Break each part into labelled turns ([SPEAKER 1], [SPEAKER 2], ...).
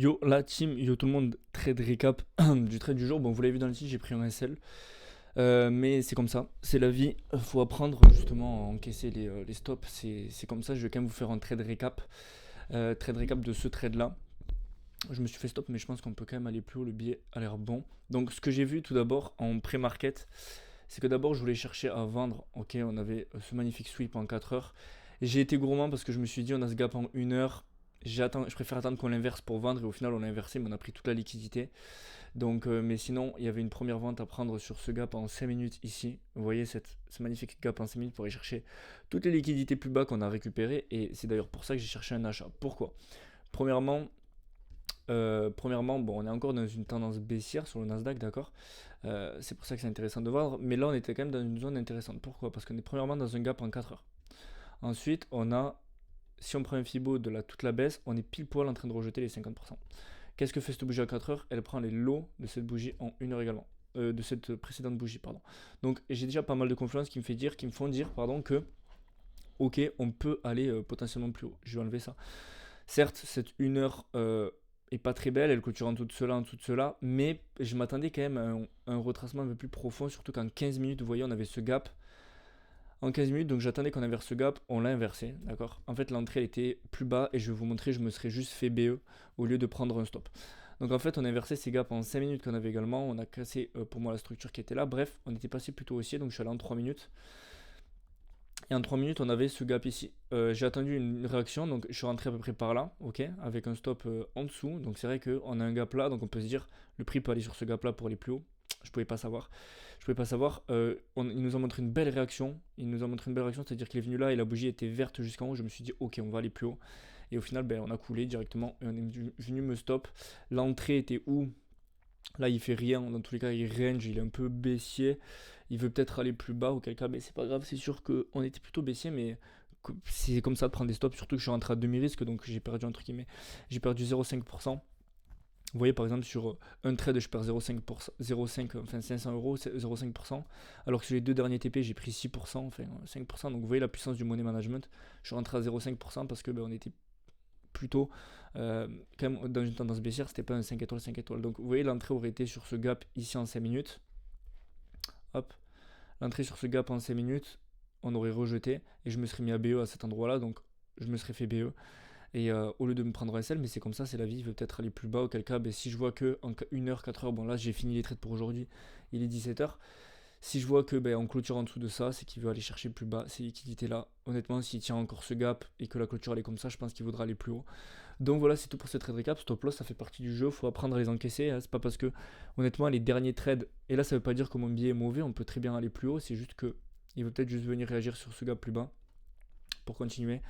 [SPEAKER 1] Yo la team, yo tout le monde, trade récap du trade du jour. Bon, vous l'avez vu dans le titre, j'ai pris un SL. Mais c'est comme ça, c'est la vie. Faut apprendre justement à encaisser les stops. C'est comme ça, je vais quand même vous faire un trade récap. Trade récap de ce trade là. Je me suis fait stop, mais je pense qu'on peut quand même aller plus haut. Le billet a l'air bon. Donc, ce que j'ai vu tout d'abord en pré-market, c'est que d'abord je voulais chercher à vendre. Ok, on avait ce magnifique sweep en 4 heures. J'ai été gourmand parce que je me suis dit, on a ce gap en 1 heure. Je préfère attendre qu'on l'inverse pour vendre et au final on a inversé mais on a pris toute la liquidité. Donc, mais sinon il y avait une première vente à prendre sur ce gap en 5 minutes ici. Vous voyez ce magnifique gap en 5 minutes pour aller chercher toutes les liquidités plus bas qu'on a récupérées et c'est d'ailleurs pour ça que j'ai cherché un achat. Pourquoi? Premièrement, bon, on est encore dans une tendance baissière sur le Nasdaq, d'accord. C'est pour ça que c'est intéressant de voir. Mais là, on était quand même dans une zone intéressante. Pourquoi? Parce qu'on est premièrement dans un gap en 4 heures. Ensuite, si on prend un Fibo de toute la baisse, on est pile poil en train de rejeter les 50%. Qu'est-ce que fait cette bougie à 4 heures? Elle prend les lots de cette bougie en 1 heure également. De cette précédente bougie, pardon. Donc j'ai déjà pas mal de confiance qui me font dire que ok, on peut aller potentiellement plus haut. Je vais enlever ça. Certes, cette 1 heure est pas très belle, elle clôture en tout cela, mais je m'attendais quand même à un retracement un peu plus profond, surtout qu'en 15 minutes, vous voyez, on avait ce gap en 15 minutes, donc j'attendais qu'on inverse ce gap, on l'a inversé, d'accord. En fait, l'entrée elle était plus bas et je vais vous montrer, je me serais juste fait BE au lieu de prendre un stop. Donc en fait, on a inversé ces gaps en 5 minutes qu'on avait également, on a cassé pour moi la structure qui était là, bref, on était passé plutôt haussier, donc je suis allé en 3 minutes. Et en 3 minutes, on avait ce gap ici. J'ai attendu une réaction, donc je suis rentré à peu près par là, ok, avec un stop en dessous. Donc c'est vrai qu'on a un gap là, donc on peut se dire le prix peut aller sur ce gap là pour aller plus haut. Je pouvais pas savoir. Je pouvais pas savoir. Il nous a montré une belle réaction. C'est-à-dire qu'il est venu là et la bougie était verte jusqu'en haut. Je me suis dit ok, on va aller plus haut. Et au final, ben, on a coulé directement et on est venu me stop. L'entrée était où? Là, il fait rien. Dans tous les cas, il range, il est un peu baissier. Il veut peut-être aller plus bas, auquel cas, mais c'est pas grave. C'est sûr qu'on était plutôt baissier, mais c'est comme ça de prendre des stops. Surtout que je suis rentré à demi-risque, donc j'ai perdu entre guillemets. J'ai perdu 0,5%. Vous voyez, par exemple, sur un trade, je perds 0,5%, 0,5, enfin 500 euros, 0,5%. Alors que sur les deux derniers TP, j'ai pris 6%, enfin 5%. Donc vous voyez la puissance du money management. Je suis rentré à 0,5% parce que ben, on était plutôt quand même dans une tendance baissière, c'était pas un 5 étoiles 5 étoiles. Donc vous voyez l'entrée aurait été sur ce gap ici en 5 minutes. Hop, l'entrée sur ce gap en 5 minutes, on aurait rejeté et je me serais mis à BE à cet endroit là, donc je me serais fait BE. Et au lieu de me prendre SL, mais c'est comme ça, c'est la vie, il veut peut-être aller plus bas, auquel cas, ben, si je vois que en 1 heure, 4 heures, bon là j'ai fini les trades pour aujourd'hui, il est 17 heures. Si je vois que ben, on clôture en dessous de ça, c'est qu'il veut aller chercher plus bas ces liquidités là. Honnêtement, s'il tient encore ce gap et que la clôture elle est comme ça, je pense qu'il voudra aller plus haut. Donc voilà, c'est tout pour ce trade récap. Stop loss, ça fait partie du jeu, faut apprendre à les encaisser. Hein. C'est pas parce que, honnêtement, les derniers trades, et là ça veut pas dire que mon billet est mauvais, on peut très bien aller plus haut, c'est juste que il veut peut-être juste venir réagir sur ce gap plus bas pour continuer.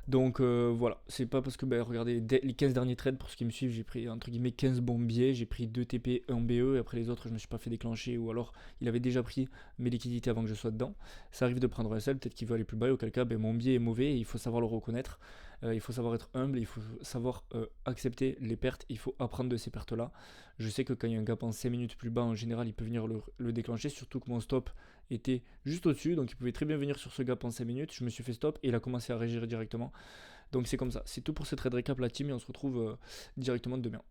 [SPEAKER 1] Donc voilà, c'est pas parce que, ben, regardez, les 15 derniers trades, pour ceux qui me suivent, j'ai pris entre guillemets 15 bons billets, j'ai pris 2 TP, 1 BE, et après les autres, je me suis pas fait déclencher, ou alors il avait déjà pris mes liquidités avant que je sois dedans. Ça arrive de prendre un SL, peut-être qu'il veut aller plus bas, et auquel cas, ben, mon billet est mauvais, et il faut savoir le reconnaître, il faut savoir être humble, il faut savoir accepter les pertes, il faut apprendre de ces pertes-là. Je sais que quand il y a un gap en 5 minutes plus bas, en général, il peut venir le déclencher, surtout que mon stop était juste au-dessus, donc il pouvait très bien venir sur ce gap en 5 minutes, je me suis fait stop, et il a commencé à réagir directement. Donc c'est comme ça, c'est tout pour cette trade récap la team et on se retrouve directement demain.